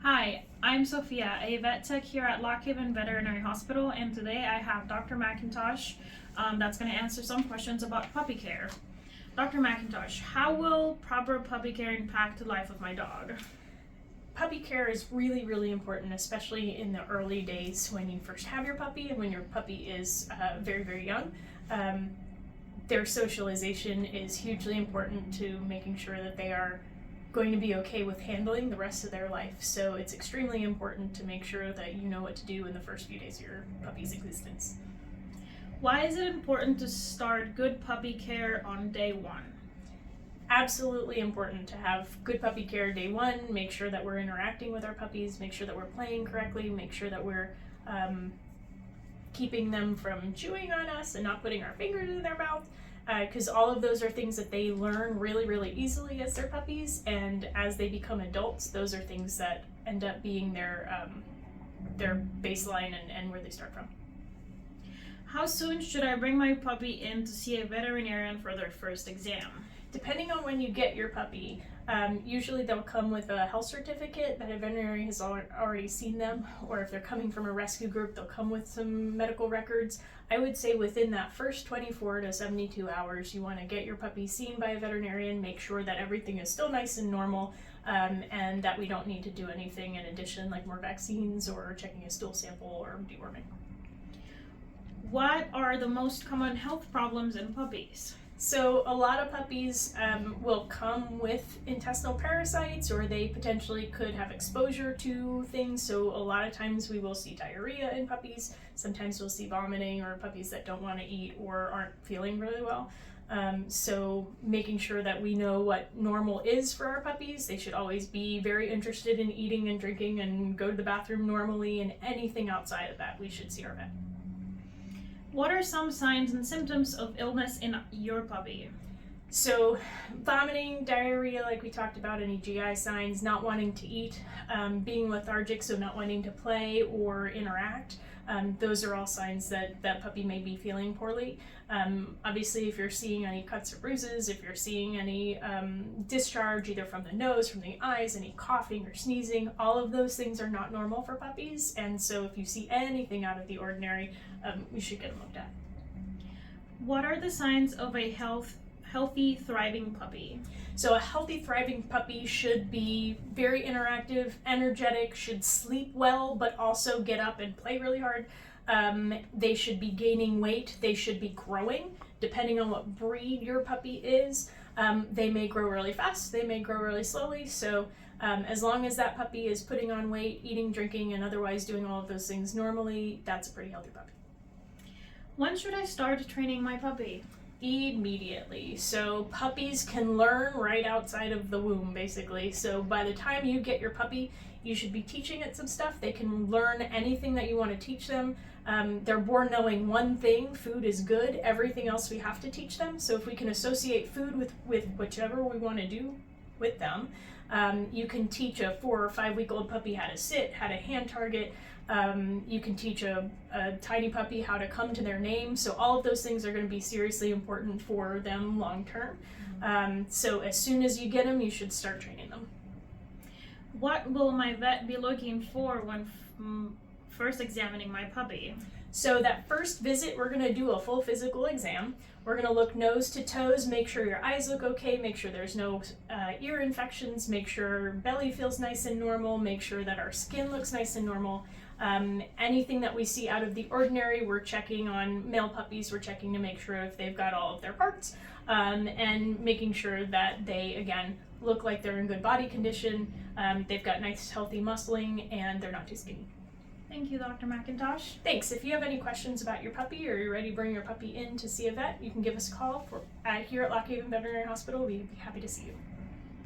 Hi, I'm Sophia, a vet tech here at Lock Haven Veterinary Hospital, and today I have Dr. McIntosh that's going to answer some questions about puppy care. Dr. McIntosh, how will proper puppy care impact the life of my dog? Puppy care is really, really important, especially in the early days when you first have your puppy and when your puppy is very, very young. Their socialization is hugely important to making sure that they are going to be okay with handling the rest of their life. So it's extremely important to make sure that you know what to do in the first few days of your puppy's existence. Why is it important to start good puppy care on day one? Absolutely important to have good puppy care day one. Make sure that we're interacting with our puppies, make sure that we're playing correctly, make sure that we're keeping them from chewing on us and not putting our fingers in their mouth, because all of those are things that they learn really, really easily as they're puppies, and as they become adults, those are things that end up being their baseline and where they start from. How soon should I bring my puppy in to see a veterinarian for their first exam? Depending on when you get your puppy, usually they'll come with a health certificate that a veterinarian has already seen them, or if they're coming from a rescue group, they'll come with some medical records. I would say within that first 24 to 72 hours, you want to get your puppy seen by a veterinarian, make sure that everything is still nice and normal, and that we don't need to do anything in addition, like more vaccines or checking a stool sample or deworming. What are the most common health problems in puppies? So a lot of puppies will come with intestinal parasites, or they potentially could have exposure to things. So a lot of times we will see diarrhea in puppies. Sometimes we'll see vomiting, or puppies that don't want to eat or aren't feeling really well. So making sure that we know what normal is for our puppies. They should always be very interested in eating and drinking and go to the bathroom normally, and anything outside of that, we should see our vet. What are some signs and symptoms of illness in your puppy? So vomiting, diarrhea, like we talked about, any GI signs, not wanting to eat, being lethargic, so not wanting to play or interact. Those are all signs that that puppy may be feeling poorly. Obviously, if you're seeing any cuts or bruises, if you're seeing any discharge either from the nose, from the eyes, any coughing or sneezing, all of those things are not normal for puppies. And so if you see anything out of the ordinary, we should get them looked at. What are the signs of a healthy, thriving puppy? So a healthy, thriving puppy should be very interactive, energetic, should sleep well, but also get up and play really hard. They should be gaining weight. They should be growing, depending on what breed your puppy is. They may grow really fast. They may grow really slowly. So as long as that puppy is putting on weight, eating, drinking, and otherwise doing all of those things normally, that's a pretty healthy puppy. When should I start training my puppy? Immediately. So puppies can learn right outside of the womb, basically. So by the time you get your puppy, you should be teaching it some stuff. They can learn anything that you want to teach them. They're born knowing one thing: food is good. Everything else we have to teach them. So if we can associate food with whichever we want to do with them, you can teach a 4 or 5 week old puppy how to sit, how to hand target. You can teach a tiny puppy how to come to their name. So all of those things are going to be seriously important for them long term. So as soon as you get them, you should start training them. What will my vet be looking for when first examining my puppy? So that first visit, we're going to do a full physical exam. We're going to look nose to toes, make sure your eyes look okay, make sure there's no ear infections, make sure belly feels nice and normal, make sure that our skin looks nice and normal. Anything that we see out of the ordinary, we're checking on male puppies. We're checking to make sure if they've got all of their parts, and making sure that they, again, look like they're in good body condition, they've got nice healthy muscling, and they're not too skinny. Thank you, Dr. McIntosh. Thanks. If you have any questions about your puppy, or you're ready to bring your puppy in to see a vet, you can give us a call here at Lock Haven Veterinary Hospital. We'd be happy to see you.